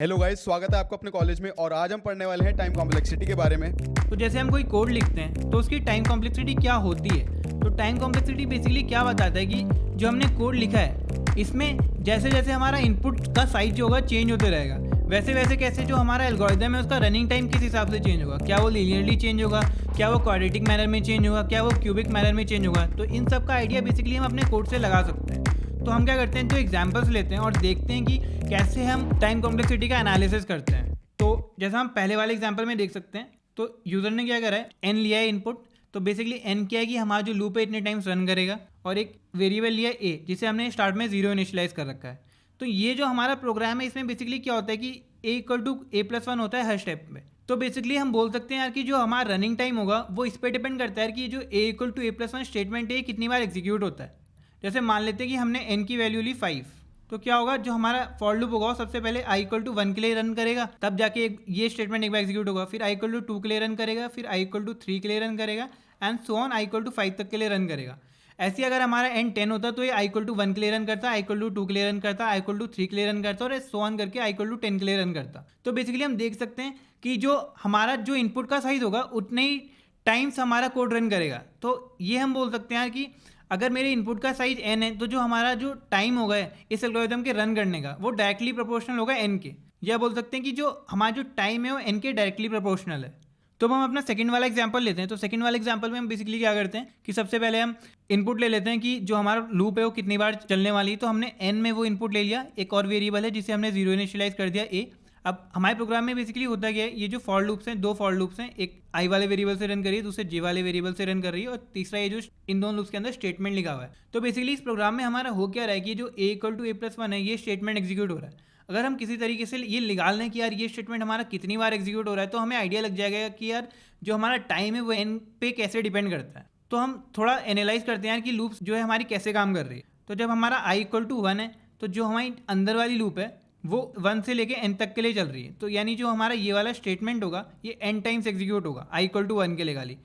Hello guys, स्वागत है आपको अपने कॉलेज में। और आज हम पढ़ने वाले हैं टाइम कॉम्प्लेक्सिटी के बारे में। तो जैसे हम कोई कोड लिखते हैं तो उसकी टाइम कॉम्प्लेक्सिटी क्या होती है। तो टाइम कॉम्प्लेक्सिटी बेसिकली क्या बताता है कि जो हमने कोड लिखा है इसमें जैसे जैसे हमारा इनपुट का साइज जो होगा चेंज होते रहेगा, वैसे वैसे कैसे जो हमारा एल्गोरिदम है उसका रनिंग टाइम किस हिसाब से चेंज होगा। क्या वो लीनियरली चेंज होगा, क्या वो क्वाड्रेटिक मैनर में चेंज होगा, क्या वो क्यूबिक मैनर में चेंज होगा। तो इन सब का आइडिया बेसिकली हम अपने कोड से लगा सकते हैं। तो हम क्या करते हैं, जो एग्जाम्पल्स लेते हैं और देखते हैं कि कैसे हम टाइम कॉम्प्लेक्सिटी का एनालिसिस करते हैं। तो जैसा हम पहले वाले एग्जाम्पल में देख सकते हैं, तो यूज़र ने क्या करा है, एन लिया है इनपुट। तो बेसिकली एन क्या है कि हमारा जो लूप है इतने टाइम्स रन करेगा, और एक वेरिएबल लिया है ए जिसे हमने स्टार्ट में जीरो इनिशियलाइज कर रखा है। तो ये जो हमारा प्रोग्राम है इसमें बेसिकली क्या होता है कि A equal to A plus one होता है हर स्टेप में। तो बेसिकली हम बोल सकते हैं यार कि जो हमारा रनिंग टाइम होगा वो इस पर डिपेंड करता है कि जो A equal to A plus one statement है कितनी बार एग्जीक्यूट होता है। जैसे मान लेते हैं कि हमने एन की वैल्यू ली 5, तो क्या होगा, जो हमारा फॉर लूप होगा वो सबसे पहले आई इक्वल टू 1 के लिए रन करेगा, तब जाके ये स्टेटमेंट एक बार एग्जीक्यूट होगा। फिर आई इक्वल टू 2 के लिए रन करेगा, फिर आई इक्वल टू 3 के लिए रन करेगा, and so on I equal to 5 तक के लिए रन करेगा। ऐसे अगर हमारा एन 10 होता तो ये आई इक्वल टू 1 के लिए रन करता, आई इक्वल टू 2 के लिए रन करता, आई इक्वल टू 3 के लिए रन करता, और सो ऑन करके आई इक्वल टू 10 के लिए रन करता। तो बेसिकली हम देख सकते हैं कि जो हमारा जो इनपुट का साइज होगा उतने ही टाइम्स हमारा कोड रन करेगा। तो ये हम बोल सकते हैं कि अगर मेरे इनपुट का साइज n है तो जो हमारा जो टाइम होगा इस एल्गोरिथम के रन करने का वो डायरेक्टली प्रोपोर्शनल होगा n के। या बोल सकते हैं कि जो हमारा जो टाइम है वो n के डायरेक्टली प्रोपोर्शनल है। तो हम अपना सेकंड वाला एग्जांपल लेते हैं। तो सेकंड वाले एग्जांपल में हम बेसिकली क्या करते हैं कि सबसे पहले हम इनपुट ले लेते हैं कि जो हमारा लूप है वो कितनी बार चलने वाली है। तो हमने n में वो इनपुट ले लिया, एक और वेरिएबल है जिसे हमने जीरो इनिशियलाइज कर दिया a। अब हमारे प्रोग्राम में बेसिकली होता क्या है, ये जो फॉर लूप्स हैं, दो फॉर लूप्स हैं, एक आई वाले वेरिएबल से रन कर रही है, दूसरे जे वाले वेरिएबल से रन कर रही है, और तीसरा ये जो इन दोनों लूप्स के अंदर स्टेटमेंट लिखा हुआ है। तो बेसिकली इस प्रोग्राम में हमारा हो क्या रहा है कि जो A equal to A plus one है ये स्टेटमेंट एग्जीक्यूट हो रहा है। अगर हम किसी तरीके से ये निकाल लें कि यार ये स्टेटमेंट हमारा कितनी बार एग्जीक्यूट हो रहा है, तो हमें आइडिया लग जाएगा कि यार जो हमारा टाइम है वो एन पे कैसे डिपेंड करता है। तो हम थोड़ा एनालाइज करते हैं यार कि लूप्स जो है हमारी कैसे काम कर रही है। तो जब हमारा आई इक्वल टू वन है तो जो हमारी अंदर वाली लूप है वो 1 से लेके n तक के लिए चल रही है। तो यानी जो हमारा ये वाला स्टेटमेंट होगा ये n टाइम्स एग्जीक्यूट होगा आई इक्वल टू 1 के लिए खाली।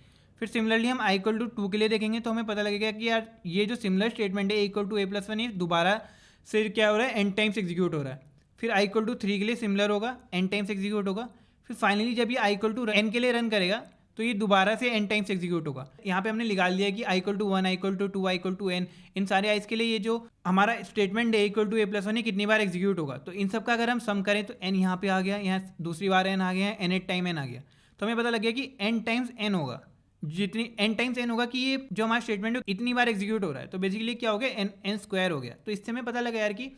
फिर सिमिलरली हम आई इक्वल टू 2 के लिए देखेंगे तो हमें पता लगेगा कि यार ये जो सिमिलर स्टेटमेंट है A equal to A plus one, ये दोबारा से क्या हो रहा है, n टाइम्स एग्जीक्यूट हो रहा है। फिर आई इक्वल टू 3 के लिए सिमिलर होगा, n टाइम्स एग्जीक्यूट होगा। फिर फाइनली जब ये आई इक्वल टू n के लिए रन करेगा तो ये दोबारा से n टाइम्स एग्जीक्यूट होगा। यहाँ पे हमने निकाल दिया कि I equal to 1, I equal to 2, I equal to n, इन सारे आइस के लिए ये जो हमारा स्टेटमेंट है equal to A plus one कितनी बार एग्जीक्यूट होगा। तो इन सब का अगर हम सम करें तो n यहाँ पे आ गया, यहाँ दूसरी बार n आ गया, n एट टाइम n आ गया। तो हमें पता लग गया कि n टाइम्स n होगा, जितनी n टाइम्स n होगा कि ये जो हमारा स्टेटमेंट है इतनी बार एग्जीक्यूट हो रहा है। तो बेसिकली क्या हो गया, n स्क्वायर हो गया। तो इससे हमें पता लगा यार कि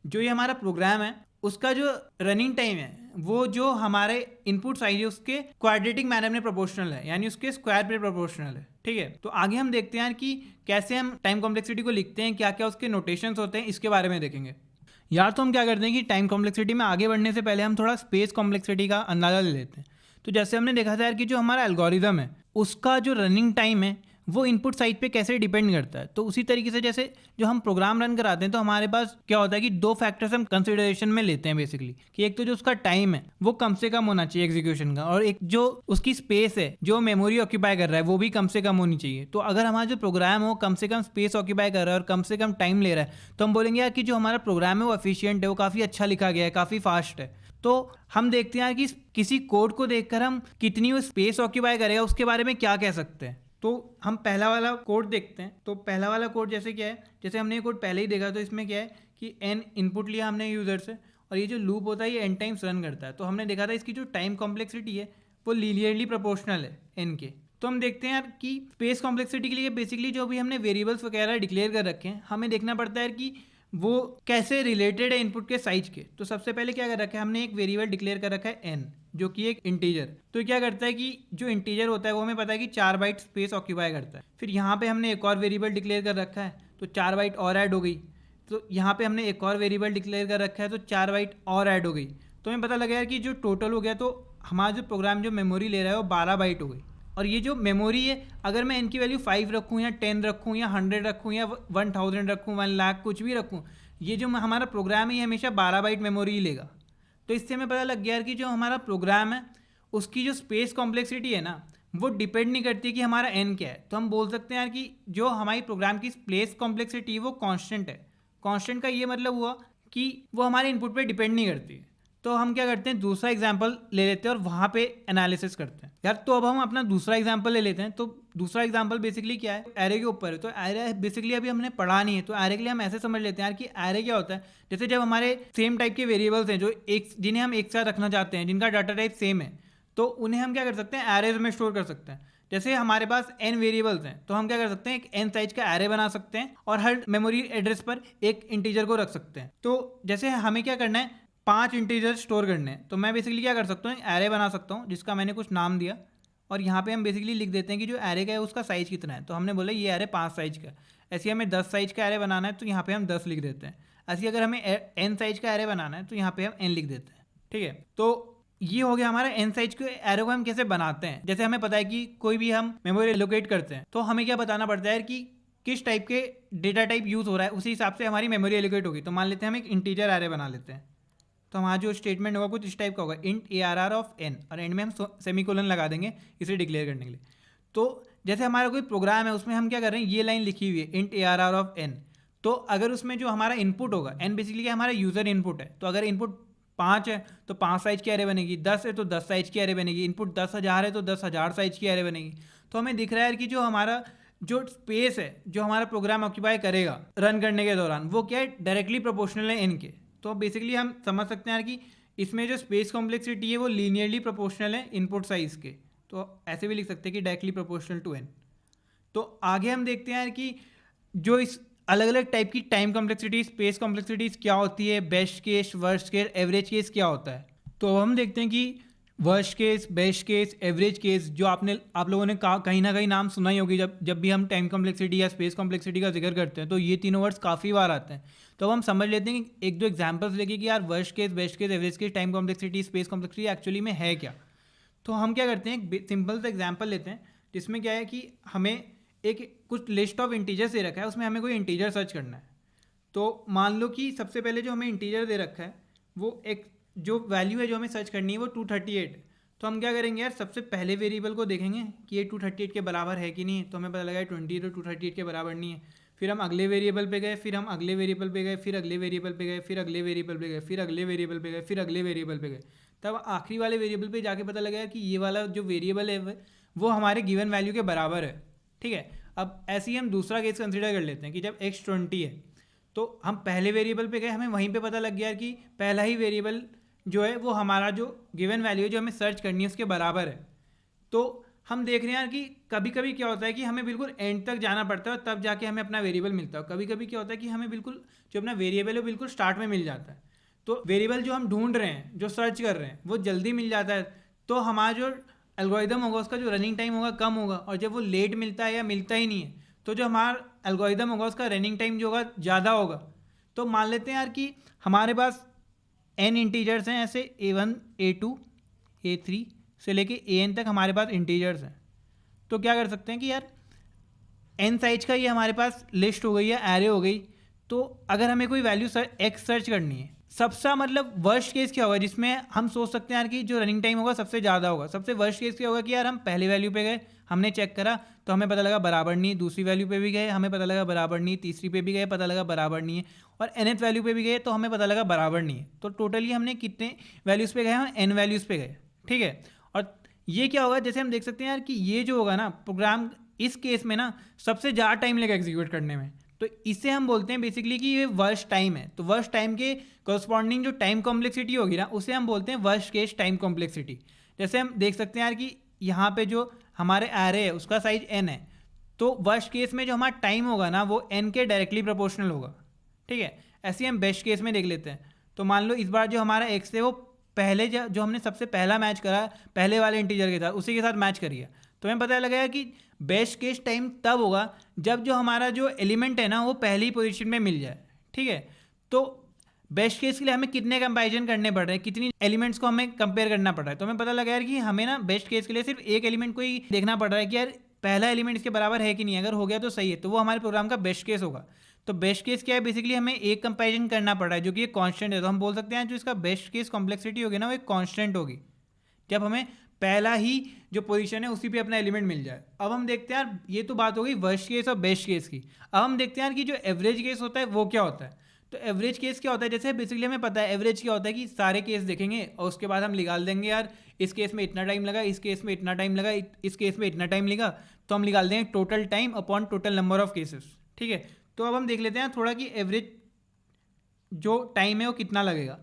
जो ये हमारा प्रोग्राम है उसका जो रनिंग टाइम है वो जो हमारे इनपुट साइज है उसके क्वाड्रेटिक मैनर में प्रोपोर्शनल है, यानी उसके स्क्वायर पे प्रोपोर्शनल है। ठीक है, तो आगे हम देखते हैं कि कैसे हम टाइम कॉम्प्लेक्सिटी को लिखते हैं, क्या क्या उसके नोटेशंस होते हैं, इसके बारे में देखेंगे यार। तो हम क्या करते हैं कि टाइम कॉम्प्लेक्सिटी में आगे बढ़ने से पहले हम थोड़ा स्पेस कॉम्प्लेक्सिटी का अंदाजा ले लेते हैं। तो जैसे हमने देखा था यार कि जो हमारा एल्गोरिदम है उसका जो रनिंग टाइम है वो इनपुट साइड पे कैसे डिपेंड करता है। तो उसी तरीके से जैसे जो हम प्रोग्राम रन कराते हैं तो हमारे पास क्या होता है कि दो फैक्टर्स हम कंसिडरेशन में लेते हैं बेसिकली, कि एक तो जो उसका टाइम है वो कम से कम होना चाहिए एग्जीक्यूशन का, और एक जो उसकी स्पेस है जो मेमोरी ऑक्यूपाई कर रहा है वो भी कम से कम होनी चाहिए। तो अगर हमारा जो प्रोग्राम है वो कम से कम स्पेस ऑक्यूपाई कर रहा है और कम से कम टाइम ले रहा है तो हम बोलेंगे यार कि जो हमारा प्रोग्राम है वो एफिशिएंट है, वो काफ़ी अच्छा लिखा गया है, काफ़ी फास्ट है। तो हम देखते हैं कि किसी कोड को देखकर हम कितनी वो स्पेस ऑक्यूपाई करेगा उसके बारे में क्या कह सकते हैं। तो हम पहला वाला कोड देखते हैं। तो पहला वाला कोड जैसे क्या है, जैसे हमने ये कोड पहले ही देखा, तो इसमें क्या है कि n इनपुट लिया हमने यूज़र से, और ये जो लूप होता है ये n टाइम्स रन करता है। तो हमने देखा था इसकी जो टाइम कॉम्प्लेक्सिटी है वो लीनियरली प्रोपोर्शनल है n के। तो हम देखते हैं यार कि स्पेस कॉम्प्लेक्सिटी के लिए बेसिकली जो भी हमने वेरिएबल्स वगैरह डिक्लेयर कर रखे हैं हमें देखना पड़ता है कि वो कैसे रिलेटेड है इनपुट के साइज के। तो सबसे पहले क्या कर रखा है, हमने एक वेरिएबल डिक्लेयर कर रखा है n जो कि एक इंटीजर। तो क्या करता है कि जो इंटीजर होता है वो हमें पता है कि 4 बाइट स्पेस ऑक्यूपाई करता है। फिर यहाँ पे हमने एक और वेरिएबल डिक्लेयर कर रखा है तो 4 बाइट और ऐड हो गई। तो यहाँ पे हमने एक और वेरिएबल डिक्लेयर कर रखा है तो 4 बाइट और ऐड हो गई। तो हमें पता लगा यार कि जो टोटल हो गया तो हमारा जो प्रोग्राम जो मेमोरी ले रहा है वो 12 बाइट हो गई। और ये जो मेमोरी है अगर मैं इनकी वैल्यू 5 रखूँ या 10 रखूँ या 100 रखूँ या 1000 रखूँ, 1 लाख कुछ भी रखूँ, ये जो हमारा प्रोग्राम है ये हमेशा 12 बाइट मेमोरी ही लेगा। तो इससे हमें पता लग गया यार कि जो हमारा प्रोग्राम है उसकी जो स्पेस कॉम्प्लेक्सिटी है ना वो डिपेंड नहीं करती कि हमारा n क्या है। तो हम बोल सकते हैं यार कि जो हमारी प्रोग्राम की स्पेस कॉम्प्लेक्सिटी वो कांस्टेंट है। कांस्टेंट का ये मतलब हुआ कि वो हमारे इनपुट पे डिपेंड नहीं करती है। तो हम क्या करते हैं, दूसरा एग्जाम्पल ले लेते हैं और वहाँ पे एनालिसिस करते हैं यार। तो अब हम अपना दूसरा एग्जाम्पल ले लेते हैं। तो दूसरा एग्जाम्पल बेसिकली क्या है, एरे के ऊपर है। तो एरे बेसिकली अभी हमने पढ़ा नहीं है, तो एरे के लिए हम ऐसे समझ लेते हैं यार कि एरे क्या होता है। जैसे जब हमारे सेम टाइप के वेरिएबल्स हैं जो जिन्हें हम एक साथ रखना चाहते हैं, जिनका डाटा टाइप सेम है, तो उन्हें हम क्या कर सकते हैं, एरेज में स्टोर कर सकते हैं। जैसे हमारे पास n वेरिएबल्स हैं, तो हम क्या कर सकते हैं, एक n साइज का एरे बना सकते हैं और हर मेमोरी एड्रेस पर एक इंटीजर को रख सकते हैं। तो जैसे हमें क्या करना है, 5 इंटीजर स्टोर करने हैं, तो मैं बेसिकली क्या कर सकता हूँ, एरे बना सकता हूँ जिसका मैंने कुछ नाम दिया, और यहाँ पे हम बेसिकली लिख देते हैं कि जो एरे का है उसका साइज़ कितना है। तो हमने बोला ये एरे 5 साइज का है। ऐसे हमें 10 साइज का एरे बनाना है, तो यहाँ पे हम 10 लिख देते हैं। ऐसे अगर हमें n साइज का एरे बनाना है, तो यहाँ पे हम n लिख देते हैं। ठीक है, तो ये हो गया हमारा n साइज के एरे को हम कैसे बनाते हैं। जैसे हमें पता है कि कोई भी हम मेमोरी एलोकेट करते हैं, तो हमें क्या बताना पड़ता है कि किस टाइप के डेटा टाइप यूज़ हो रहा है, उसी हिसाब से हमारी मेमोरी एलोकेट होगी। तो मान लेते हैं हम एक इंटीजर एरे बना लेते हैं। तो हमारा जो स्टेटमेंट होगा कुछ इस टाइप का होगा, इंट ARR ऑफ n, और एंड में हम सेमीकोलन लगा देंगे इसे डिक्लेयर करने के लिए। तो जैसे हमारा कोई प्रोग्राम है, उसमें हम क्या कर रहे हैं, ये लाइन लिखी हुई है इंट ARR ऑफ n। तो अगर उसमें जो हमारा इनपुट होगा, n बेसिकली हमारा यूज़र इनपुट है, तो अगर इनपुट 5 है तो 5 साइज की एरे बनेगी, 10 है तो 10 साइज की एरे बनेगी, इनपुट 10,000 है तो 10,000 साइज की एरे बनेगी। तो हमें दिख रहा है कि जो हमारा जो स्पेस है जो हमारा प्रोग्राम ऑक्यूपाई करेगा रन करने के दौरान, वो क्या है, डायरेक्टली प्रोपोर्शनल है n के। तो बेसिकली हम समझ सकते हैं यार कि इसमें जो स्पेस कॉम्प्लेक्सिटी है वो लीनियरली प्रोपोर्शनल है इनपुट साइज़ के। तो ऐसे भी लिख सकते हैं कि डायरेक्टली प्रोपोर्शनल टू n। तो आगे हम देखते हैं यार कि जो इस अलग अलग टाइप की टाइम कॉम्प्लेक्सिटी, स्पेस कॉम्प्लेक्सिटीज़ क्या होती है, best case, worst case, average case क्या होता है। तो अब हम देखते हैं कि worst case, best case, average case, जो आप लोगों ने कहीं ना कहीं नाम सुना ही होगी जब भी हम टाइम कॉम्प्लेक्सिटी या स्पेस कॉम्प्लेक्सिटी का जिक्र करते हैं, तो ये तीनों वर्ड्स काफ़ी बार आते हैं। तो अब हम समझ लेते हैं कि एक दो एग्जाम्पल्स लेके कि यार worst case, best case, average case, time complexity, space complexity actually में है क्या। तो हम क्या करते हैं, एक सिंपल सा एग्जाम्पल लेते हैं जिसमें क्या है कि हमें एक कुछ लिस्ट ऑफ इंटीजर्स दे रखा है, उसमें हमें कोई इंटीजर सर्च करना है। तो मान लो कि सबसे पहले जो हमें इंटीजर दे रखा है, वो एक जो वैल्यू है जो हमें सर्च करनी है वो 238 है। तो हम क्या करेंगे यार, सबसे पहले वेरिएबल को देखेंगे कि ये 238 के बराबर है कि नहीं है। तो हमें पता लगा 20 तो 238 के बराबर नहीं है। फिर हम अगले वेरिएबल पे गए, फिर हम अगले वेरिएबल पे गए, फिर अगले वेरिएबल पे गए, फिर अगले वेरिएबल पे गए, फिर अगले वेरिएबल पे गए, फिर अगले वेरिएबल पे गए, तब आखिरी वाले वेरिएबल पे जाके पता लगा कि ये वाला जो वेरिएबल है वो हमारे गिवन वैल्यू के बराबर है। ठीक है, अब ऐसे ही हम दूसरा केस कंसिडर कर लेते हैं कि जब x 20 है, तो हम पहले वेरिएबल पे गए, हमें वहीं पे पता लग गया कि पहला ही वेरिएबल जो है वो हमारा जो गिवन वैल्यू है जो हमें सर्च करनी है उसके बराबर है। तो हम देख रहे हैं यार कि कभी कभी क्या होता है कि हमें बिल्कुल एंड तक जाना पड़ता है तब जाके हमें अपना वेरिएबल मिलता है। कभी कभी क्या होता है कि हमें बिल्कुल जो अपना वेरिएबल है बिल्कुल स्टार्ट में मिल जाता है। तो वेरिएबल जो हम ढूंढ रहे हैं, जो सर्च कर रहे हैं, वो जल्दी मिल जाता है, तो हमारा जो एल्गोरिदम होगा उसका जो रनिंग टाइम होगा कम होगा। और जब वो लेट मिलता है या मिलता ही नहीं है, तो जो हमारा एल्गोरिदम होगा उसका रनिंग टाइम जो होगा ज़्यादा होगा। तो मान लेते हैं यार कि हमारे पास n इंटीजर्स हैं, ऐसे a1, a2, a3 से लेके an तक हमारे पास इंटीजर्स हैं। तो क्या कर सकते हैं कि यार n साइज का ये हमारे पास लिस्ट हो गई या एरे हो गई। तो अगर हमें कोई वैल्यू x सर्च करनी है, सबसे मतलब वर्स्ट केस क्या होगा जिसमें हम सोच सकते हैं यार कि जो रनिंग टाइम होगा सबसे ज़्यादा होगा। सबसे वर्स्ट केस क्या होगा कि यार हम पहली वैल्यू पे गए, हमने चेक करा तो हमें पता लगा बराबर नहीं है, दूसरी वैल्यू पे भी गए हमें पता लगा बराबर नहीं है, तीसरी पे भी गए पता लगा बराबर नहीं है, और nth वैल्यू पे भी गए तो हमें पता लगा बराबर नहीं है। तो टोटली हमने कितने वैल्यूज़ पे गए, हम n वैल्यूज़ पे गए। ठीक है, और ये क्या होगा, जैसे हम देख सकते हैं यार कि ये जो होगा ना प्रोग्राम, इस केस में ना सबसे ज़्यादा टाइम लगेगा एग्जीक्यूट करने में। तो इसे हम बोलते हैं बेसिकली कि ये वर्स्ट टाइम है। तो वर्स्ट टाइम के कॉरस्पॉन्डिंग जो टाइम कॉम्प्लेक्सिटी होगी ना, उसे हम बोलते हैं वर्स्ट केस टाइम कॉम्प्लेक्सिटी। जैसे हम देख सकते हैं यार कि यहाँ पे जो हमारे एरे है उसका साइज n है, तो वर्स्ट केस में जो हमारा टाइम होगा ना वो n के डायरेक्टली प्रोपोर्शनल होगा। ठीक है, ऐसे ही हम बेस्ट केस में देख लेते हैं। तो मान लो इस बार जो हमारा x है वो पहले जो हमने सबसे पहला मैच करा पहले वाले इंटीजर के साथ, उसी के साथ मैच करिए, तो हमें पता लगा कि बेस्ट केस टाइम तब होगा जब जो हमारा जो एलिमेंट है ना वो पहली पोजीशन में मिल जाए। ठीक है, तो बेस्ट केस के लिए हमें कितने कंपैरिजन करने पड़ रहे हैं, कितनी एलिमेंट्स को हमें कंपेयर करना पड़ रहा है। तो हमें पता लगा यार कि हमें ना बेस्ट केस के लिए सिर्फ एक एलिमेंट को ही देखना पड़ रहा है कि यार पहला एलिमेंट इसके बराबर है कि नहीं, अगर हो गया तो सही है, तो वो हमारे प्रोग्राम का बेस्ट केस होगा। तो बेस्ट केस क्या है, बेसिकली हमें एक कंपैरिजन करना पड़ रहा है जो कि एक कांस्टेंट है। तो हम बोल सकते हैं जो इसका बेस्ट केस कॉम्प्लेक्सिटी होगी ना वो एक कांस्टेंट होगी, जब हमें पहला ही जो पोजीशन है उसी पे अपना एलिमेंट मिल जाए। अब हम देखते हैं यार, ये तो बात हो गई वर्स्ट केस और बेस्ट केस की। अब हम देखते हैं यार कि जो एवरेज केस होता है वो क्या होता है। तो एवरेज केस क्या होता है, जैसे बेसिकली हमें पता है एवरेज क्या होता है कि सारे केस देखेंगे और उसके बाद हम निकाल देंगे यार इस केस में इतना टाइम लगा, इस केस में इतना टाइम लगा, इस केस में इतना टाइम लगा, तो हम निकाल देंगे total time upon total number of cases. ठीक है, तो अब हम देख लेते हैं थोड़ा कि एवरेज जो टाइम है वो कितना लगेगा।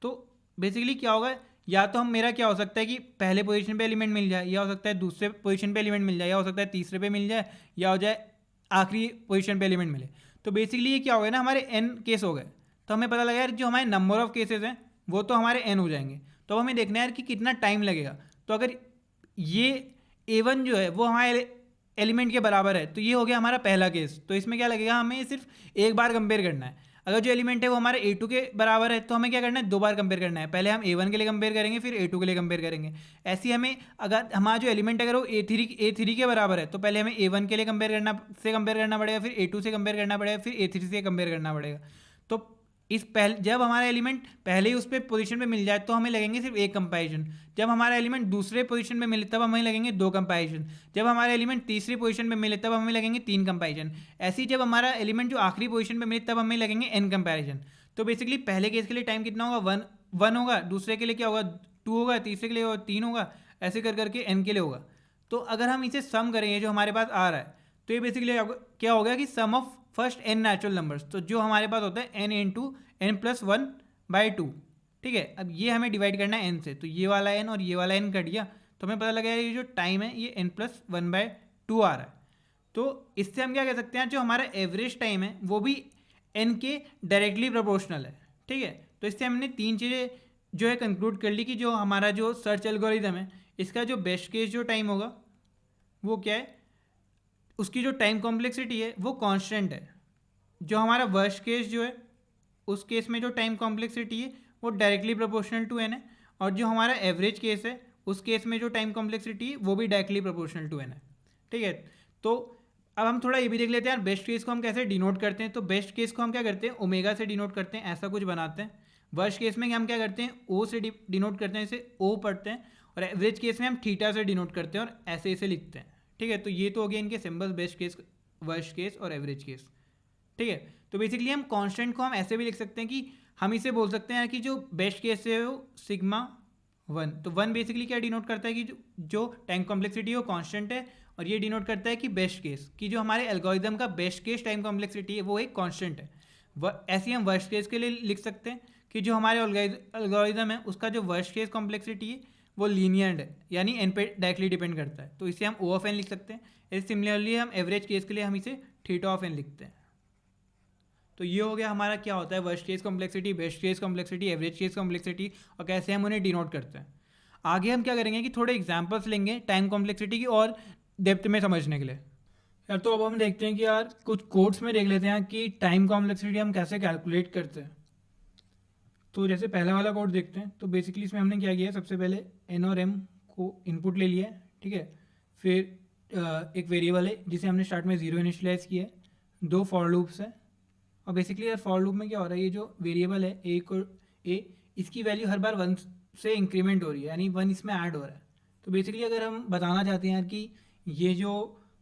तो बेसिकली क्या होगा, या तो हम मेरा क्या हो सकता है कि पहले पोजीशन पे एलिमेंट मिल जाए, या हो सकता है दूसरे पोजीशन पे एलिमेंट मिल जाए, या हो सकता है तीसरे पे मिल जाए, या हो जाए आखिरी पोजीशन पे एलिमेंट मिले। तो बेसिकली ये क्या हो गया ना, हमारे n केस हो गए। तो हमें पता लगा यार जो हमारे नंबर ऑफ केसेस हैं वो तो हमारे n हो जाएंगे। तो अब हमें देखना है यार कि कितना टाइम लगेगा। तो अगर ये A1 जो है वो हमारे एलिमेंट के बराबर है तो ये हो गया हमारा पहला केस। तो इसमें क्या लगेगा, हमें सिर्फ एक बार कंपेयर करना है। अगर जो एलिमेंट है वो हमारे A2 के बराबर है तो हमें क्या करना है, दो बार कंपेयर करना है। पहले हम A1 के लिए कंपेयर करेंगे, फिर A2 के लिए कंपेयर करेंगे। ऐसे ही हमें अगर हमारा जो एलिमेंट अगर वो A3 के बराबर है तो पहले हमें A1 के लिए कंपेयर करना पड़ेगा, फिर A2 से कंपेयर करना पड़ेगा, फिर A3 से कंपेयर करना पड़ेगा। तो इस पहले जब हमारा एलिमेंट पहले ही उस पर पोजीशन पे मिल जाए तो हमें लगेंगे सिर्फ एक कंपैरिजन। जब हमारा एलिमेंट दूसरे पोजीशन पे मिले तब हमें लगेंगे दो कंपैरिजन। जब हमारा एलिमेंट तीसरी पोजीशन पे मिले तब हमें लगेंगे तीन कंपैरिजन। ऐसे ही जब हमारा एलिमेंट जो आखिरी पोजीशन पे मिले तब हमें लगेंगे n कंपैरिजन। तो बेसिकली पहले केस के लिए टाइम कितना होगा, वन होगा, दूसरे के लिए क्या होगा, 2 होगा, तीसरे के लिए होगा 3 होगा, ऐसे कर करके n के लिए होगा। तो अगर हम इसे सम करेंगे जो हमारे पास आ रहा है तो ये बेसिकली क्या हो गया कि sum of first n natural numbers. तो जो हमारे पास होता है n इंटू n+1/2। ठीक है, अब ये हमें डिवाइड करना है n से। तो ये वाला n और ये वाला n कट गया तो हमें पता लगा ये जो टाइम है ये n+1/2 आ रहा है। तो इससे हम क्या कह सकते हैं, जो हमारा एवरेज टाइम है वो भी n के डायरेक्टली प्रोपोर्शनल है। ठीक है, तो इससे हमने तीन चीज़ें जो है कंक्लूड कर ली कि जो हमारा जो सर्च एल्गोरिदम है इसका जो बेस्ट केस जो टाइम होगा वो क्या है, उसकी जो टाइम कॉम्प्लेक्सिटी है वो कांस्टेंट है। जो हमारा वर्स्ट केस जो है उस केस में जो टाइम कॉम्प्लेक्सिटी है वो डायरेक्टली प्रोपोर्शनल टू n है, और जो हमारा एवरेज केस है उस केस में जो टाइम कॉम्प्लेक्सिटी है वो भी डायरेक्टली प्रोपोर्शनल टू n है। ठीक है, तो अब हम थोड़ा ये भी देख लेते हैं यार बेस्ट केस को हम कैसे डिनोट करते हैं। तो बेस्ट केस को हम क्या करते हैं, ओमेगा से डिनोट करते हैं, ऐसा कुछ बनाते हैं। वर्स्ट केस में हम क्या करते हैं, ओ से डिनोट करते हैं, इसे ओ पढ़ते हैं। और एवरेज केस में हम थीटा से डिनोट करते हैं और ऐसे इसे लिखते हैं। ठीक है, तो ये तो हो गया इनके symbols, best case, worst case और एवरेज केस। ठीक है, तो बेसिकली हम कांस्टेंट को हम ऐसे भी लिख सकते हैं कि हम इसे बोल सकते हैं कि जो बेस्ट केस है वो σ1। तो 1 बेसिकली क्या डिनोट करता है कि जो टाइम कॉम्प्लेक्सिटी है वो कांस्टेंट है, और ये डिनोट करता है कि बेस्ट केस की जो हमारे एल्गोरिदम का बेस्ट केस टाइम कॉम्प्लेक्सिटी है वो एक कांस्टेंट है। ऐसे ही हम वर्स्ट केस के लिए लिख सकते हैं कि जो हमारे एल्गोरिदम है उसका जो वर्स्ट केस कॉम्प्लेक्सिटी है वो लीनियर है, यानी n पे डायरेक्टली डिपेंड करता है। तो इसे हम O ऑफ n लिख सकते हैं। सिमिलरली हम एवरेज केस के लिए हम इसे थीटा ऑफ n लिखते हैं। तो ये हो गया हमारा क्या होता है worst case complexity, best case complexity, average case complexity, और कैसे हम उन्हें डिनोट करते हैं। आगे हम क्या करेंगे कि थोड़े एग्जांपल्स लेंगे टाइम कॉम्प्लेक्सिटी की और डेप्थ में समझने के लिए। यार तो अब हम देखते हैं कि यार कुछ कोड्स में देख लेते हैं कि टाइम कॉम्प्लेक्सिटी हम कैसे कैलकुलेट करते हैं। तो जैसे पहला वाला कोड देखते हैं। तो बेसिकली इसमें हमने क्या किया है, सबसे पहले n और m को इनपुट ले लिया है। ठीक है, फिर एक वेरिएबल है जिसे हमने स्टार्ट में 0 इनिशियलाइज किया है, दो फॉर लूप्स है। और बेसिकली यार फॉर लूप में क्या हो रहा है, ये जो वेरिएबल है a इसकी वैल्यू हर बार 1 से इंक्रीमेंट हो रही है, यानी 1 इसमें ऐड हो रहा है। तो बेसिकली अगर हम बताना चाहते हैं यार कि ये जो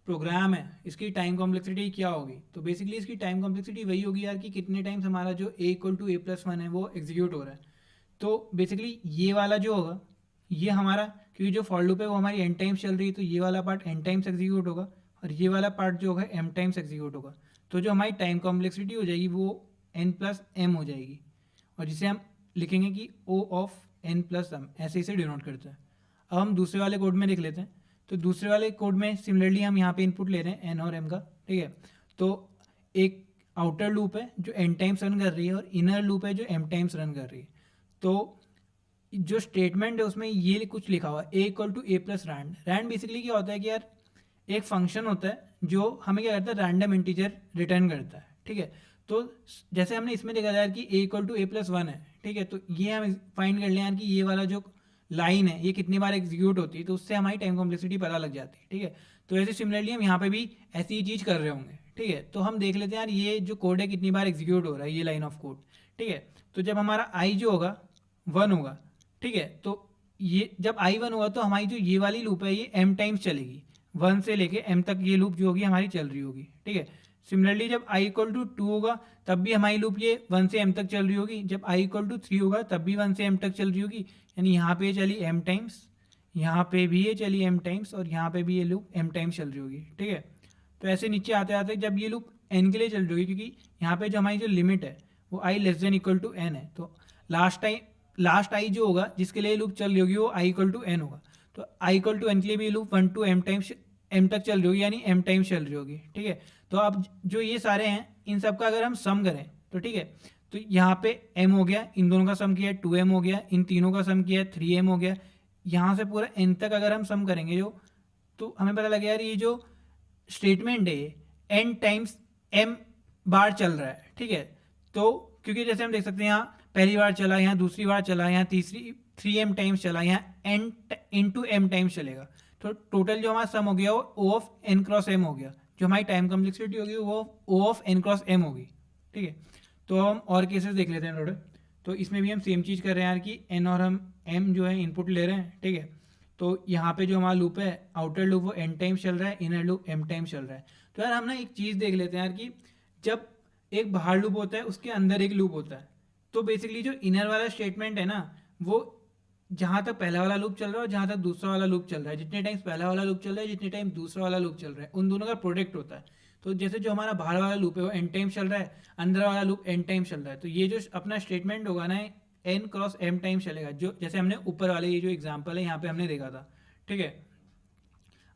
प्रोग्राम है इसकी टाइम कॉम्प्लेक्सिटी क्या होगी, तो बेसिकली इसकी टाइम कॉम्प्लेक्सिटी वही होगी यार कि कितने टाइम्स हमारा जो a=a+1 है वो एग्जीक्यूट हो रहा है। तो बेसिकली ये वाला जो होगा ये हमारा, क्योंकि जो फॉर लूप है वो हमारी n टाइम्स चल रही है तो ये वाला पार्ट n टाइम्स एग्जीक्यूट होगा, और ये वाला पार्ट जो होगा m टाइम्स एग्जीक्यूट होगा। तो जो हमारी टाइम कॉम्प्लेक्सिटी हो जाएगी वो n+m हो जाएगी, और जिसे हम लिखेंगे कि O ऑफ n+m, ऐसे इसे डिनोट करते हैं। अब हम दूसरे वाले कोड में देख लेते हैं। तो दूसरे वाले कोड में सिमिलरली हम यहाँ पे इनपुट ले रहे हैं n और m का। ठीक है, तो एक आउटर लूप है जो n टाइम्स रन कर रही है और इनर लूप है जो m टाइम्स रन कर रही है। तो जो स्टेटमेंट है उसमें ये कुछ लिखा हुआ है a=a+rand। रैंड बेसिकली क्या होता है कि यार एक फंक्शन होता है जो हमें क्या करता है, रैंडम इंटीजर रिटर्न करता है। ठीक है, तो जैसे हमने इसमें देखा यार कि a=a+1 है। ठीक है, तो ये हम फाइंड कर लें यार कि ये वाला जो लाइन है ये कितनी बार एग्जीक्यूट होती है, तो उससे हमारी टाइम कॉम्प्लेक्सिटी पता लग जाती है। ठीक है, तो ऐसे सिमिलरली हम यहाँ पे भी ऐसी ही चीज़ कर रहे होंगे। ठीक है, तो हम देख लेते हैं यार ये जो कोड है कितनी बार एग्जीक्यूट हो रहा है, ये लाइन ऑफ कोड। ठीक है, तो जब हमारा i जो होगा 1 होगा। ठीक है, तो ये जब i 1 होगा तो हमारी जो ये वाली लूप है ये m टाइम्स चलेगी, 1 से लेके m तक ये लूप जो होगी हमारी चल रही होगी। ठीक है, सिमिलरली जब i इक्वल टू 2 होगा तब भी हमारी लूप ये 1 से m तक चल रही होगी, जब i इक्वल टू 3 होगा तब भी 1 से m तक चल रही होगी, यानी यहाँ पे चली m टाइम्स, यहाँ पे भी ये चली m टाइम्स और यहाँ पे भी ये लूप m टाइम्स चल रही होगी, ठीक है। तो ऐसे नीचे आते आते जब ये लूप n के लिए चल रही होगी, क्योंकि यहाँ पे जो हमारी जो लिमिट है वो i less than equal to n है, तो लास्ट i जो होगा जिसके लिए लूप चल रही होगी वो i इक्वल टू n होगा। तो i इक्वल टू n के लिए भी loop 1 to m times m तक चल रही होगी, यानी m टाइम्स चल रही होगी, ठीक है। तो अब जो ये सारे हैं इन सब का अगर हम सम करें तो ठीक है, तो यहाँ पे m हो गया, इन दोनों का सम किया है 2m हो गया, इन तीनों का सम किया है 3m हो गया, यहाँ से पूरा n तक अगर हम सम करेंगे जो, तो हमें पता लगे यार ये जो स्टेटमेंट है ये n टाइम्स m बार चल रहा है, ठीक है। तो क्योंकि जैसे हम देख सकते हैं यहाँ पहली बार चला, यहाँ दूसरी बार चला, यहाँ तीसरी 3m टाइम्स चला, यहाँ n इंटू m टाइम्स चलेगा, तो टोटल जो हमारा सम हो गया वो O of n cross m हो गया, जो हमारी टाइम कम्प्लेक्सिटी होगी वो O of n cross m होगी, ठीक है। तो हम और केसेस देख लेते हैं थोड़े। तो इसमें भी हम सेम चीज़ कर रहे हैं यार कि n और हम m जो है इनपुट ले रहे हैं, ठीक है। तो यहाँ पे जो हमारा लूप है आउटर लूप वो n टाइम्स चल रहा है, इनर लूप m टाइम्स चल रहा है। तो यार हम ना एक चीज़ देख लेते हैं यार कि जब एक बाहर लूप होता है उसके अंदर एक लूप होता है, तो बेसिकली जो इनर वाला स्टेटमेंट है ना वो जहाँ तक पहला वाला लूप चल रहा है और जहाँ तक दूसरा वाला लूप चल रहा है, जितने टाइम्स पहला वाला लूप चल रहा है जितने टाइम दूसरा वाला लूप चल रहा है, उन दोनों का प्रोडक्ट होता है। तो जैसे जो हमारा बाहर वाला लूप है वो n टाइम्स चल रहा है, अंदर वाला लूप n टाइम्स चल रहा है, तो ये जो अपना स्टेटमेंट होगा ना n क्रॉस m टाइम्स चलेगा, जो जैसे हमने ऊपर वाले ये जो एग्जाम्पल है यहाँ पे हमने देखा था, ठीक है।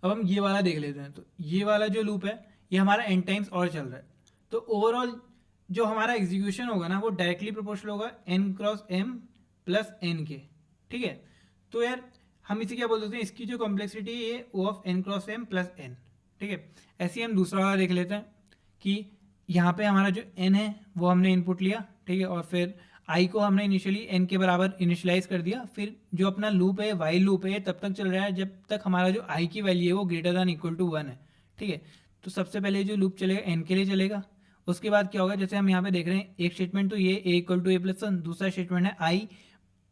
अब हम ये वाला देख लेते हैं। तो ये वाला जो लूप है ये हमारा n टाइम्स और चल रहा है, तो ओवरऑल जो हमारा एग्जीक्यूशन होगा ना वो डायरेक्टली प्रोपोर्शनल होगा n cross m plus n के, ठीक है। तो यार हम इसे क्या बोल देते हैं, इसकी जो कॉम्प्लेक्सिटी है ये O of n cross m plus n, ठीक है। ऐसे ही हम दूसरा वाला देख लेते हैं कि यहाँ पे हमारा जो n है वो हमने इनपुट लिया, ठीक है, और फिर i को हमने इनिशियली n के बराबर इनिशियलाइज कर दिया। फिर जो अपना लूप है वाइल लूप है ये तब तक चल रहा है जब तक हमारा जो i की वैल्यू है वो ग्रेटर दैन इक्वल टू 1 है, ठीक है। तो सबसे पहले जो लूप चलेगा n के लिए चलेगा, उसके बाद क्या होगा, जैसे हम यहाँ पे देख रहे हैं एक स्टेटमेंट तो ये a equal to a plus 1, दूसरा स्टेटमेंट है i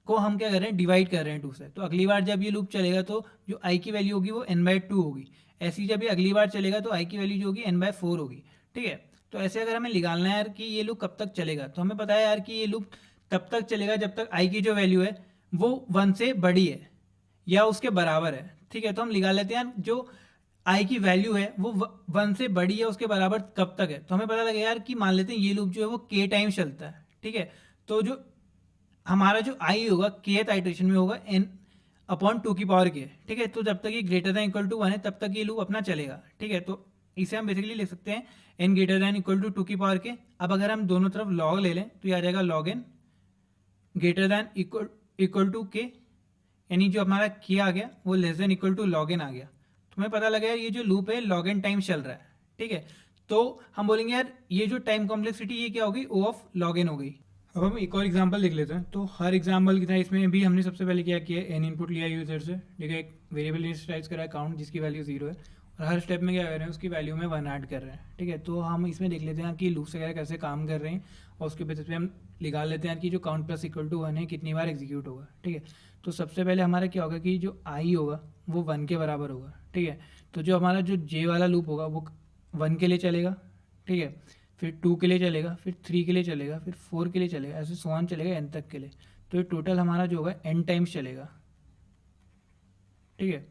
को हम क्या कर रहे हैं डिवाइड कर रहे हैं 2 से। तो अगली बार जब ये लूप चलेगा तो जो i की वैल्यू होगी वो n/2 होगी, ऐसी जब ये अगली बार चलेगा तो i की वैल्यू जो होगी n/4 होगी, ठीक है। तो ऐसे अगर हमें निकालना है यार कि ये लूप कब तक चलेगा, तो हमें पता है यार कि ये लूप तब तक चलेगा जब तक i की जो वैल्यू है वो 1 से बड़ी है या उसके बराबर है, ठीक है। तो हम निकाल लेते हैं यार जो i की वैल्यू है वो 1 से बड़ी है उसके बराबर कब तक है। तो हमें पता लगे यार कि मान लेते हैं ये लूप जो है वो k टाइम चलता है, ठीक है। तो जो हमारा जो i होगा kth आइटरेशन में होगा n/2 की पावर k, ठीक है। तो जब तक ये ग्रेटर दैन इक्वल टू 1 है तब तक ये लूप अपना चलेगा, ठीक है। तो इसे हम बेसिकली लिख सकते हैं n greater than equal to 2 की पावर k। अब अगर हम दोनों तरफ log ले लें तो ये आ जाएगा log n greater than equal to k, यानी जो हमारा k आ गया वो less than equal to log n आ गया। तो हमें पता लगा यार ये जो लूप है log n टाइम चल रहा है, ठीक है। तो हम बोलेंगे यार ये जो टाइम कॉम्प्लेक्सिटी ये क्या होगी, O ऑफ log n हो गई। अब हम एक और एग्जांपल देख लेते हैं। तो हर एग्जांपल की तरह इसमें भी हमने सबसे पहले क्या किया, n इनपुट लिया यूजर से, ठीक है, एक वेरिएबल इनिशियलाइज करा है काउंट जिसकी वैल्यू 0 है, और हर स्टेप में क्या कर रहे हैं उसकी वैल्यू में 1 ऐड कर रहे हैं, ठीक है। तो हम इसमें देख लेते हैं कि लूप्स वगैरह कैसे काम कर रहे हैं और उसके बेसिस पे हम निकाल लेते हैं कि जो काउंट प्लस इक्वल टू 1 है कितनी बार एग्जीक्यूट होगा, ठीक है। तो सबसे पहले हमारा क्या होगा कि जो i होगा वो 1 के बराबर होगा, ठीक है। तो जो हमारा जो j वाला लूप होगा वो 1 के लिए चलेगा, ठीक है, फिर 2 के लिए चलेगा, फिर 3 के लिए चलेगा, फिर 4 के लिए चलेगा, ऐसे सो ऑन चलेगा n तक के लिए। तो ये टोटल हमारा जो होगा n टाइम्स चलेगा, ठीक है।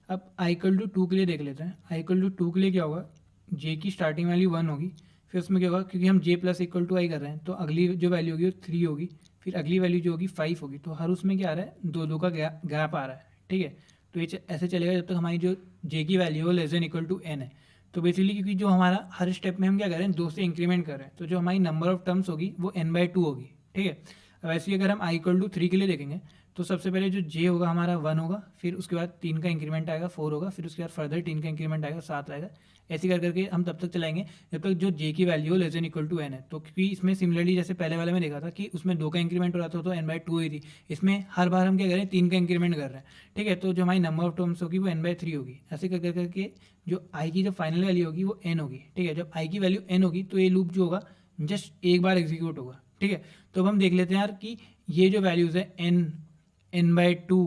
अब i इक्वल टू 2 के लिए देख लेते हैं। i इक्वल टू 2 के लिए क्या होगा, j की स्टार्टिंग वैल्यू 1 होगी, फिर उसमें क्या होगा क्योंकि हम j plus equal to i कर रहे हैं तो अगली जो वैल्यू होगी वो 3 होगी, फिर अगली वैल्यू जो होगी 5 होगी। तो हर उसमें क्या आ रहा है 2 का गैप आ रहा है, ठीक है। तो ये ऐसे चलेगा जब तक हमारी जो j की वैल्यू है वो less than equal to n है। तो बेसिकली क्योंकि जो हमारा हर स्टेप में हम क्या कर रहे हैं 2 से इंक्रीमेंट कर रहे हैं, तो जो हमारी नंबर ऑफ टर्म्स होगी वो n/2 होगी, ठीक है। अब ऐसे ही अगर हम i इक्वल टू 3 के लिए देखेंगे तो सबसे पहले जो j होगा हमारा 1 होगा, फिर उसके बाद 3 का इंक्रीमेंट आएगा 4 होगा, फिर उसके बाद फर्दर 3 का इंक्रीमेंट आएगा 7 आएगा। ऐसे कर करके हम तब तक चलाएंगे जब तक जो j की वैल्यू हो less than equal to n है। तो क्योंकि इसमें सिमिलरली जैसे पहले वाले में देखा था कि उसमें 2 का इंक्रीमेंट हो रहा था तो n/2 हुई थी, इसमें हर बार हम क्या कर रहे हैं 3 का इंक्रीमेंट कर रहे हैं, ठीक है। तो जो हमारी नंबर ऑफ टर्म्स होगी वो n/3 होगी। ऐसे कर करके जो i की जो फाइनल वैल्यू होगी वो n होगी, ठीक है। जब i की वैल्यू n होगी तो ये लूप जो होगा जस्ट एक बार एग्जीक्यूट होगा, ठीक है। तो अब हम देख लेते हैं यार कि ये जो वैल्यूज़ है n/2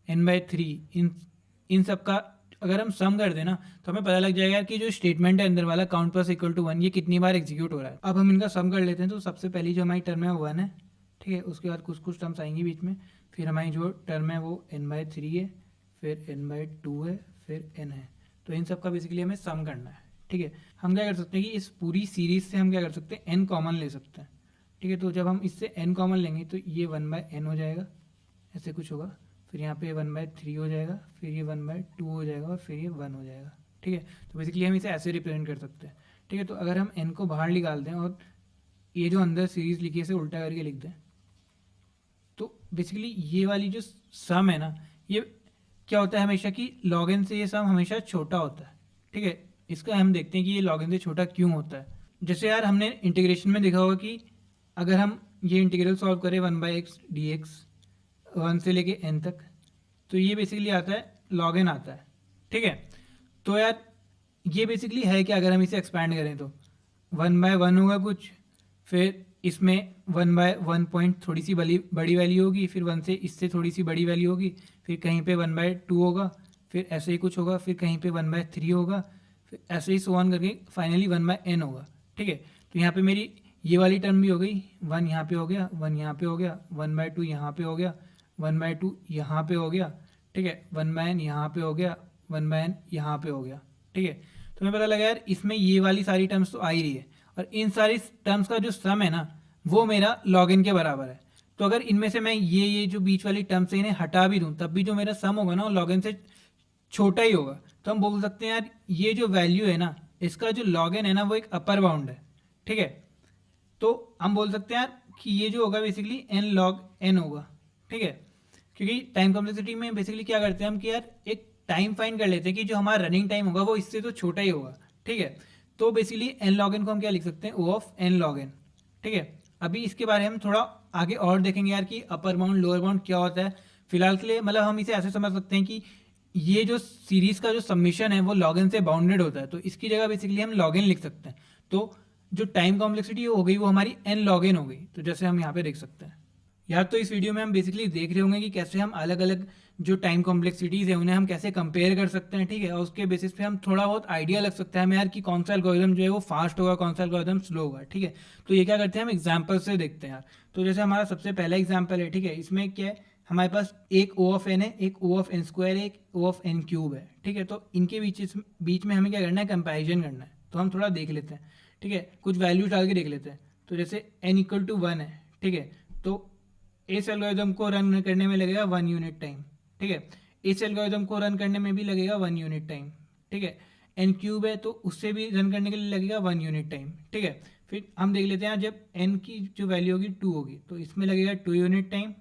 n/3 इन सब का अगर हम सम कर देना तो हमें पता लग जाएगा कि जो स्टेटमेंट है अंदर वाला काउंट प्लस इक्वल टू 1 ये कितनी बार एग्जीक्यूट हो रहा है। अब हम इनका सम कर लेते हैं। तो सबसे पहली जो हमारी टर्म है वो 1 है, ठीक है। उसके बाद कुछ कुछ टर्म्स आएंगी बीच में, फिर हमारी जो टर्म है वो n/3 है, फिर n/2 है, फिर n है। तो इन सब का बेसिकली हमें सम करना है, ठीक है। हम क्या कर सकते हैं कि इस पूरी सीरीज से हम क्या कर सकते हैं, n कॉमन ले सकते हैं, ठीक है। तो जब हम इससे n कॉमन लेंगे तो ये 1/n हो जाएगा, ऐसे कुछ होगा, फिर यहाँ पे 1/3 हो जाएगा, फिर ये 1/2 हो जाएगा और फिर ये 1 हो जाएगा, ठीक है। तो बेसिकली हम इसे ऐसे रिप्रेजेंट कर सकते हैं, ठीक है। तो अगर हम n को बाहर निकाल दें और ये जो अंदर सीरीज लिखी है इसे उल्टा करके लिख दें, तो बेसिकली ये वाली जो सम है ना, ये क्या होता है हमेशा कि log n से ये सम हमेशा छोटा होता है, ठीक है। इसका हम देखते हैं कि ये log n से छोटा क्यों होता है। जैसे यार हमने इंटीग्रेशन में देखा होगा कि अगर हम ये इंटीग्रल सॉल्व करें 1/x dx 1 से लेके n तक, तो ये बेसिकली आता है log n आता है, ठीक है। तो यार ये बेसिकली है कि अगर हम इसे एक्सपैंड करें तो 1/1 होगा कुछ, फिर इसमें 1/1 पॉइंट थोड़ी सी बड़ी वैल्यू होगी, फिर 1 से इससे थोड़ी सी बड़ी वैल्यू होगी, फिर कहीं पे 1/2 होगा, फिर ऐसे ही कुछ होगा, फिर कहीं पे 1/3 होगा, फिर ऐसे ही सो ऑन करके फाइनली 1/n होगा, ठीक है। तो यहाँ पे मेरी ये वाली टर्म भी हो गई, 1 यहाँ पे हो गया, 1 यहाँ पे हो गया, 1/2 यहाँ पे हो गया, 1/2 यहाँ पे हो गया, ठीक है, 1/n यहाँ पे हो गया, 1/n यहाँ पे हो गया, ठीक है। तो हमें पता लगा यार इसमें ये वाली सारी टर्म्स तो आ ही रही है, और इन सारी टर्म्स का जो सम है ना वो मेरा log n के बराबर है। तो अगर इनमें से मैं ये जो बीच वाली टर्म्स है इन्हें हटा भी दूं तब भी जो मेरा सम होगा ना वो log n से छोटा ही होगा। तो हम बोल सकते हैं यार ये जो वैल्यू है ना इसका जो log n है ना वो एक अपर बाउंड है, ठीक है। तो हम बोल सकते हैं यार कि ये जो होगा बेसिकली n log n होगा, ठीक है। क्योंकि टाइम कॉम्प्लेक्सिटी में बेसिकली क्या करते हैं हम कि यार एक टाइम फाइंड कर लेते हैं कि जो हमारा रनिंग टाइम होगा वो इससे तो छोटा ही होगा, ठीक है। तो बेसिकली n log n को हम क्या लिख सकते हैं, O of n log n, ठीक है। अभी इसके बारे में हम थोड़ा आगे और देखेंगे यार कि अपर बाउंड लोअर बाउंड क्या होता है। फिलहाल के लिए मतलब हम इसे ऐसे समझ सकते हैं कि ये जो सीरीज का जो सबमिशन है वो log n से बाउंडेड होता है, तो इसकी जगह बेसिकली हम log n लिख सकते हैं। तो जो टाइम कॉम्प्लेक्सिटी हो गई वो हमारी n log n हो गई, तो जैसे हम यहाँ पे देख सकते हैं यार। तो इस वीडियो में हम बेसिकली देख रहे होंगे कि कैसे हम अलग अलग जो टाइम कॉम्प्लेक्सिटीज़ है उन्हें हम कैसे कंपेयर कर सकते हैं, ठीक है। और उसके बेसिस पे हम थोड़ा बहुत आइडिया लग सकता है हमें यार कि कौन सा एल्गोरिथम जो है वो फास्ट होगा, कौन सा एल्गोरिथम स्लो होगा, ठीक है। तो ये क्या करते हैं हम एग्जाम्पल से देखते हैं यार। तो जैसे हमारा सबसे पहला एग्जाम्पल है, ठीक है। इसमें क्या है हमारे पास एक O of n है, एक O of n स्क्वायर है, एक O of n क्यूब है, ठीक है। तो इनके बीच में हमें क्या करना है, कंपेरिजन करना है। तो हम थोड़ा देख लेते हैं, ठीक है, कुछ वैल्यूज डाल के देख लेते हैं। तो जैसे n = 1 है, ठीक है। तो इस एल्गोरिथम को रन करने में लगेगा 1 यूनिट टाइम, ठीक है। इस एल्गोरिथम को रन करने में भी लगेगा 1 यूनिट टाइम, ठीक है। n क्यूब है तो उससे भी रन करने के लिए लगेगा 1 यूनिट टाइम, ठीक है। फिर हम देख लेते हैं जब n की जो वैल्यू होगी 2 होगी तो इसमें लगेगा 2 यूनिट टाइम,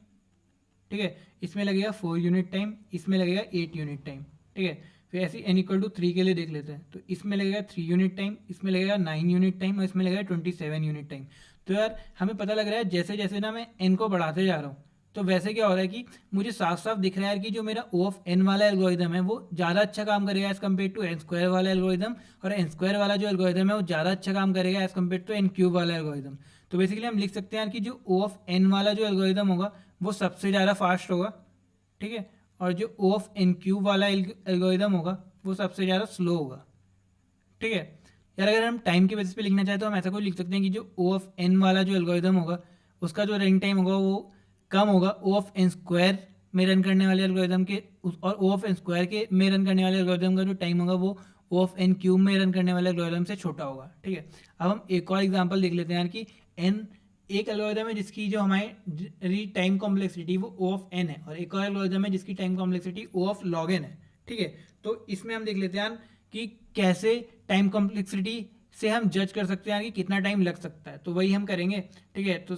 ठीक है। इसमें लगेगा 4 यूनिट टाइम, इसमें लगेगा 8 यूनिट टाइम, ठीक है। फिर ऐसे n = 3 के लिए देख लेते हैं तो इसमें लगेगा 3 यूनिट टाइम, इसमें लगेगा 9 यूनिट टाइम और इसमें लगेगा 27 यूनिट टाइम। तो यार हमें पता लग रहा है जैसे जैसे ना मैं n को बढ़ाते जा रहा हूँ तो वैसे क्या हो रहा है कि मुझे साफ साफ दिख रहा है कि जो मेरा O of n वाला एल्गोरिथम है वो ज़्यादा अच्छा काम करेगा as compare to n square वाला एल्गोरिथम, और n स्क्वायर वाला जो एल्गोरिथम है वो ज़्यादा अच्छा काम करेगा as compare to n cube वाला एल्गोरिथम। तो बेसिकली हम लिख सकते हैं कि जो O of n वाला जो एल्गोरिथम होगा वो सबसे ज़्यादा फास्ट होगा, ठीक है, और जो O of n क्यूब वाला एल्गोरिथम होगा वो सबसे ज़्यादा स्लो होगा, ठीक है। यार अगर हम टाइम के बेसिस पे लिखना चाहें तो हम ऐसा कुछ लिख सकते हैं कि जो O of n वाला जो एल्गोरिथम होगा उसका जो रनिंग टाइम होगा वो कम होगा O of n स्क्वायर में रन करने वाले एल्गोरिथम के, और O of n स्क्वायर के में रन करने वाले एल्गोरिथम का जो टाइम होगा वो O of n क्यूब में रन करने वाले एल्गोरिथम से छोटा होगा, ठीक है। अब हम एक और एग्जांपल देख लेते हैं यार कि n एक एल्गोरिथम है जिसकी जो हमारी टाइम कॉम्प्लेक्सिटी वो O of n है, और एक और एल्गोरिथम है जिसकी time complexity O of log n है, ठीक है। तो इसमें हम देख लेते हैं कि कैसे टाइम कॉम्प्लेक्सिटी से हम जज कर सकते हैं कि कितना टाइम लग सकता है। तो वही हम करेंगे, ठीक है। तो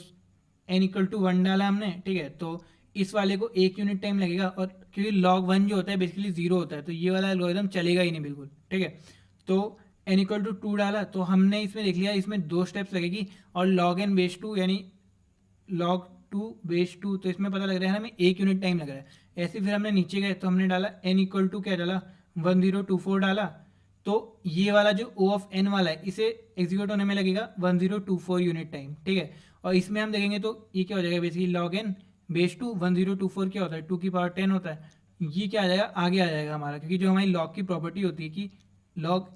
n = 1 डाला हमने, ठीक है। तो इस वाले को 1 यूनिट टाइम लगेगा, और क्योंकि log 1 जो होता है बेसिकली 0 होता है तो ये वाला एल्गोरिथम चलेगा ही नहीं बिल्कुल, ठीक है। तो n = 2 डाला तो हमने इसमें देख लिया इसमें 2 स्टेप्स लगेगी, और log n बेस 2 यानी log 2 बेस 2, तो इसमें पता लग रहा है हमें 1 यूनिट टाइम लग रहा है। ऐसे फिर हमने नीचे गए तो हमने डाला n = क्या डाला 1024 डाला, तो ये वाला जो O of n वाला है इसे एग्जीक्यूट होने में लगेगा 1024 यूनिट टाइम, ठीक है। और इसमें हम देखेंगे तो ये क्या हो जाएगा बेसिकली log n बेस 2 1024 क्या होता है 2 की पावर 10 होता है, ये क्या आ जाएगा, आगे आ जाएगा हमारा, क्योंकि जो हमारी लॉग की प्रॉपर्टी होती है कि लॉग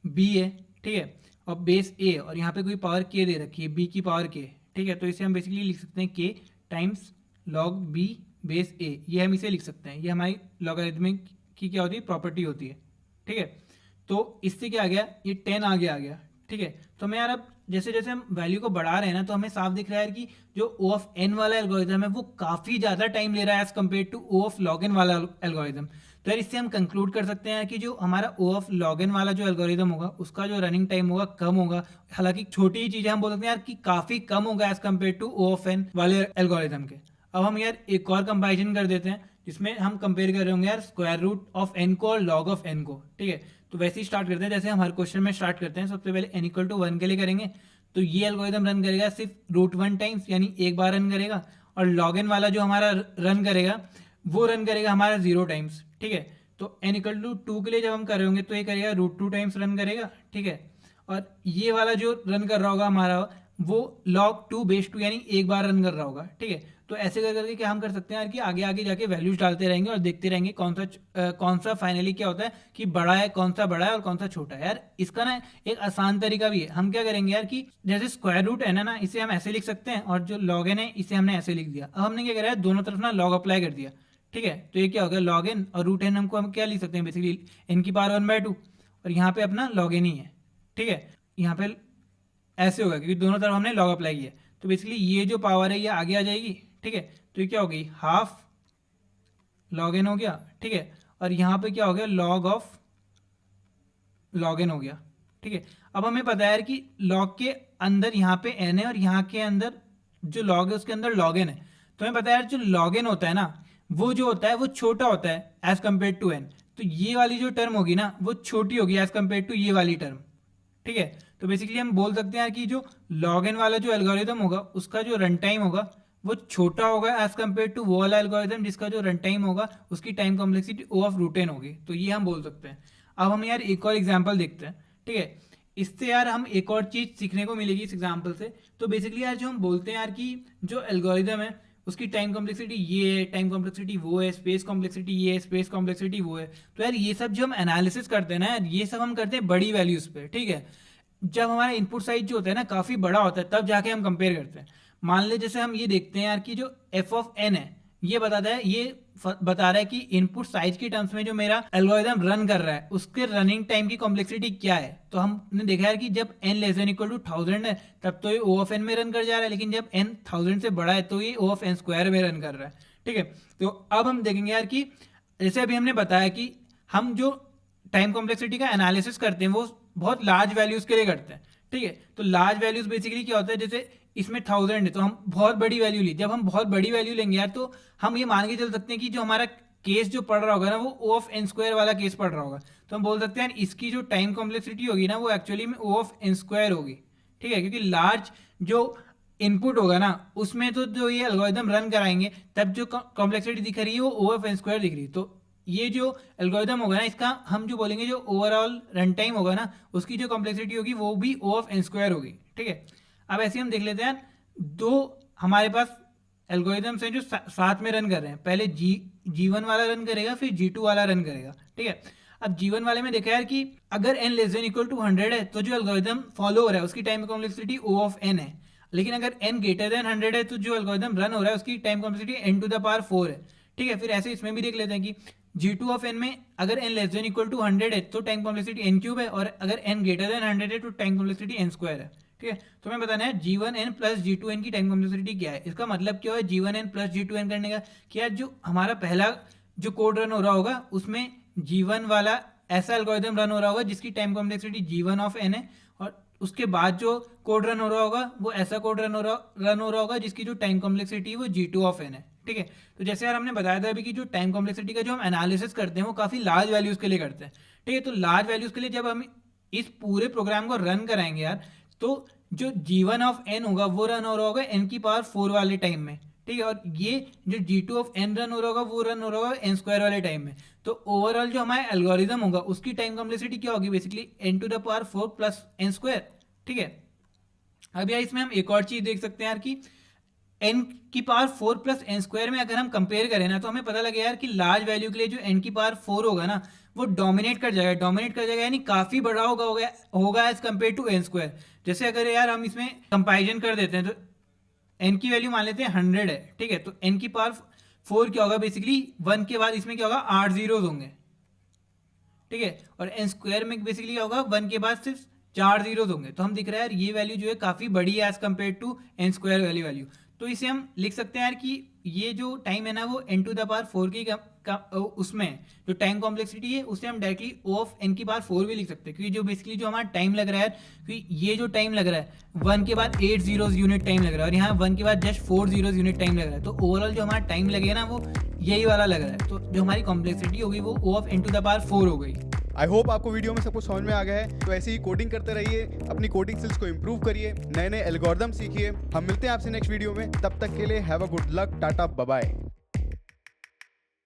बी है, ठीक है, और बेस ए, और यहाँ पे कोई पावर के दे रखी है, बी की पावर के, ठीक है, तो इसे हम बेसिकली लिख सकते हैं के टाइम्स लॉग बी बेस ए, ये हम इसे लिख सकते हैं। ये हमारी लॉगरिथमिक की क्या होती है, प्रॉपर्टी होती है, ठीक है। तो इससे क्या आ गया, ये 10 आगे आ गया, ठीक है। तो मैं यार अब जैसे जैसे हम वैल्यू को बढ़ा रहे हैं ना, तो हमें साफ दिख रहा है कि जो ओ ऑफ एन वाला एल्गोरिथम है वो काफ़ी ज़्यादा टाइम ले रहा है as compare to O of log N वाला एल्गोरिथम। तो यार इससे हम कंक्लूड कर सकते हैं कि जो हमारा ओ ऑफ लॉग एन वाला जो एल्गोरिथम होगा उसका जो रनिंग टाइम होगा कम होगा। हालांकि छोटी ही चीज़ हम बोल सकते हैं यार कि काफ़ी कम होगा as compare to O of N वाले एल्गोरिथम के। अब हम यार एक और कंपेरिजन कर देते हैं जिसमें हम कंपेयर कर रहे होंगे यार स्क्वायर रूट ऑफ एन को और लॉग ऑफ एन को, ठीक है। तो वैसे ही स्टार्ट करते हैं जैसे हम हर क्वेश्चन में स्टार्ट करते हैं। सबसे पहले n इक्वल टू 1 के लिए करेंगे, तो ये एल्गोरिथम रन करेगा सिर्फ रूट 1 टाइम्स, यानी एक बार रन करेगा, और लॉग एन वाला जो हमारा रन करेगा वो रन करेगा हमारा 0 टाइम्स, ठीक है। तो n इक्वल टू 2 के लिए जब हम कर रहे होंगे तो ये करेगा रूट 2 टाइम्स रन करेगा, ठीक है। और ये वाला जो रन कर रहा होगा हमारा वो लॉग 2 बेस 2 यानी एक बार रन कर रहा होगा, ठीक है। तो ऐसे कर करके क्या हम कर सकते हैं यार कि आगे आगे जाके वैल्यूज डालते रहेंगे और देखते रहेंगे कौन सा फाइनली क्या होता है कि बड़ा है, कौन सा बड़ा है और कौन सा छोटा है। यार इसका ना एक आसान तरीका भी है। हम क्या करेंगे यार कि जैसे स्क्वायर रूट है ना इसे हम ऐसे लिख सकते हैं, और जो लॉग एन है इसे हमने ऐसे लिख दिया। अब हमने क्या करा है, दोनों तरफ ना लॉग अप्लाई कर दिया, ठीक है। तो ये क्या हो गया, लॉग एन और रूट एन हमको हम क्या लिख सकते हैं बेसिकली एन की पावर 1/2, और यहाँ पे अपना लॉग एन ही है, ठीक है। यहाँ पे ऐसे होगा क्योंकि दोनों तरफ हमने लॉग अप्लाई किया। तो बेसिकली ये जो पावर है ये आगे आ जाएगी, ठीक है। तो ये क्या हो गई, हाफ लॉग एन हो गया, ठीक है। और यहाँ पे क्या हो गया, लॉग ऑफ लॉग एन हो गया, ठीक है। अब हमें पता है कि लॉग के अंदर यहाँ पे एन है और यहाँ के अंदर जो लॉग है उसके अंदर लॉग एन है। तो हमें पता है यार जो लॉग एन होता है ना वो जो होता है वो छोटा होता है एज कम्पेयर टू एन। तो ये वाली जो टर्म होगी ना वो छोटी होगी एज कम्पेयर टू ये वाली टर्म, ठीक है। तो बेसिकली हम बोल सकते हैं कि जो लॉग एन वाला जो एल्गोरिथम होगा उसका जो रन टाइम होगा वो छोटा होगा एज कम्पेयर टू वो वाला एल्गोरिथम जिसका जो रन टाइम होगा उसकी time complexity O of root N होगी। तो ये हम बोल सकते हैं। अब हम यार एक और एग्जाम्पल देखते हैं, ठीक है। इससे यार हम एक और चीज़ सीखने को मिलेगी इस एग्जाम्पल से। तो बेसिकली यार जो हम बोलते हैं यार कि जो एल्गोरिथम है उसकी टाइम कॉम्प्लेक्सिटी ये है, टाइम कॉम्प्लेक्सिटी वो है, स्पेस कॉम्प्लेक्सिटी ये है, स्पेस कॉम्प्लेक्सिटी वो है। तो यार ये सब जो हम एनालिसिस करते हैं ना यार ये सब हम करते हैं बड़ी वैल्यूज़ पे, ठीक है। जब हमारा इनपुट साइज जो होता है ना काफ़ी बड़ा होता है तब जाके हम कंपेयर करते हैं। मान ले जैसे हम ये देखते हैं यार कि जो एफ ऑफ एन है ये बताता है, ये बता रहा है कि इनपुट साइज की टर्म्स में जो मेरा एल्गोरिथम रन कर रहा है उसके रनिंग टाइम की कॉम्प्लेक्सिटी क्या है। तो हमने देखा है कि जब n less than equal to 1000 है तब तो ये ओ ऑफ एन में रन कर जा रहा है, लेकिन जब n 1000 से बड़ा है तो ये ओ ऑफ एन स्क्वायर में रन कर रहा है, ठीक है। तो अब हम देखेंगे यार कि जैसे अभी हमने बताया कि हम जो टाइम कॉम्प्लेक्सिटी का एनालिसिस करते हैं वो बहुत लार्ज वैल्यूज के लिए करते हैं, ठीक है। तो लार्ज वैल्यूज बेसिकली क्या होता है, जैसे इसमें 1000 है तो हम बहुत बड़ी वैल्यू ली। जब हम बहुत बड़ी वैल्यू लेंगे यार तो हम ये मान के चल सकते हैं कि जो हमारा केस जो पढ़ रहा होगा ना वो ओ ऑफ एन स्क्वायर वाला केस पढ़ रहा होगा। तो हम बोल सकते हैं इसकी जो टाइम कॉम्प्लेक्सिटी होगी ना वो एक्चुअली में ओ ऑफ एन स्क्वायर होगी, ठीक है। क्योंकि लार्ज जो इनपुट होगा ना उसमें तो जो ये एल्गोरिथम रन कराएंगे तब जो कॉम्प्लेक्सिटी दिख रही है वो ओ ऑफ एन स्क्वायर दिख रही है। तो ये जो एल्गोरिथम होगा ना इसका हम जो बोलेंगे जो ओवरऑल रन टाइम होगा ना उसकी जो कॉम्प्लेक्सिटी होगी वो भी ओ ऑफ एन स्क्वायर होगी, ठीक है। अब ऐसे हम देख लेते हैं दो हमारे पास एल्गोरिथम्स हैं जो साथ में रन कर रहे हैं। पहले G1 वाला रन करेगा फिर G2 वाला रन करेगा, ठीक है। अब G1 वाले में देखा यार कि अगर n less than equal to 100 है तो जो एल्गोरिथम फॉलो हो रहा है उसकी time complexity O of n है। लेकिन अगर n ग्रेटर देन 100 है तो जो एल्गोरिथम रन हो रहा है उसकी time complexity n to the power 4 है, ठीक है। फिर ऐसे इसमें भी देख लेते हैं कि G2 ऑफ n में अगर n less than equal to 100 है तो टाइम कॉम्प्लेक्सिटी n क्यूब है, और अगर n ग्रेटर देन 100 है तो टाइम कॉम्प्लेक्सिटी n स्क्वायर है, ठीक है। तो हमें बताना है G1n प्लस G2n की टाइम कॉम्प्लेक्सिटी क्या है। इसका मतलब क्या है G1n प्लस G2n करने का, कि यार जो हमारा पहला जो कोड रन हो रहा होगा उसमें G1 वाला ऐसा एल्गोरिथम रन हो रहा होगा जिसकी time complexity G1 of n है, और उसके बाद जो कोड रन हो रहा होगा वो ऐसा कोड रन हो रहा होगा जिसकी जो टाइम कॉम्प्लेक्सिटी है वो G2 ऑफ n है, ठीक है। तो जैसे यार हमने बताया था अभी कि जो टाइम कॉम्प्लेक्सिटी का जो हम एनालिसिस करते हैं वो काफ़ी लार्ज वैल्यूज़ के लिए करते हैं, ठीक है। तो लार्ज वैल्यूज़ के लिए जब हम इस पूरे प्रोग्राम को रन कराएंगे यार तो जो G1 ऑफ n होगा वो रन हो रहा होगा n की पावर 4 वाले टाइम में, ठीक है। और ये जो G2 ऑफ n रन हो रहा होगा वो रन हो रहा होगा n स्क्वायर वाले टाइम में। तो ओवरऑल जो हमारा एल्गोरिथम होगा उसकी टाइम कॉम्प्लेक्सिटी क्या होगी, basically n to the power 4 plus n square, ठीक है। अब यार इसमें हम एक और चीज़ देख सकते हैं यार कि n की पावर 4 प्लस एन स्क्वायर में अगर हम कंपेयर करें ना, तो हमें पता लगे यार कि लार्ज वैल्यू के लिए जो n की पावर 4 होगा ना, वो डोमिनेट कर जाएगा यानी काफ़ी बड़ा होगा as compare to N square. जैसे अगर यार हम इसमें कंपेरिजन कर देते हैं, तो n की वैल्यू मान लेते हैं 100 है, ठीक है, तो n की पावर 4 क्या होगा, बेसिकली 1 के बाद इसमें क्या होगा, 8 जीरोज होंगे, ठीक है, और एन स्क्वायर में बेसिकली क्या होगा, 1 के बाद सिर्फ 4 जीरोज होंगे। तो हम दिख रहा है यार ये वैल्यू जो है काफ़ी बड़ी है as compare to N square वाली वैल्यू। तो इसे हम लिख सकते हैं यार कि ये जो टाइम है ना, वो n टू द पावर 4 की उसमें जो टाइम कॉम्प्लेक्सिटी है उसे हम डायरेक्टली O ऑफ n की पावर 4 भी लिख सकते हैं, क्योंकि जो बेसिकली जो हमारा टाइम लग रहा है, क्योंकि ये जो टाइम लग रहा है 1 के बाद 8 जीरोज यूनिट टाइम लग रहा है, और यहाँ 1 के बाद जस्ट 4 जीरोज यूनिट टाइम लग रहा है, तो ओवरऑल जो हमारा टाइम लगेगा ना, वो यही वाला लग रहा है। तो जो हमारी कॉम्प्लेक्सिटी होगी वो O of n to the power 4 हो गई। आई होप आपको वीडियो में सब कुछ समझ में आ गया है। तो ऐसे ही कोडिंग करते रहिए, अपनी कोडिंग स्किल्स को इंप्रूव करिए, नए नए एल्गोरिदम सीखिए। हम मिलते हैं आपसे नेक्स्ट वीडियो में, तब तक के लिए have a good luck, tata, bye bye.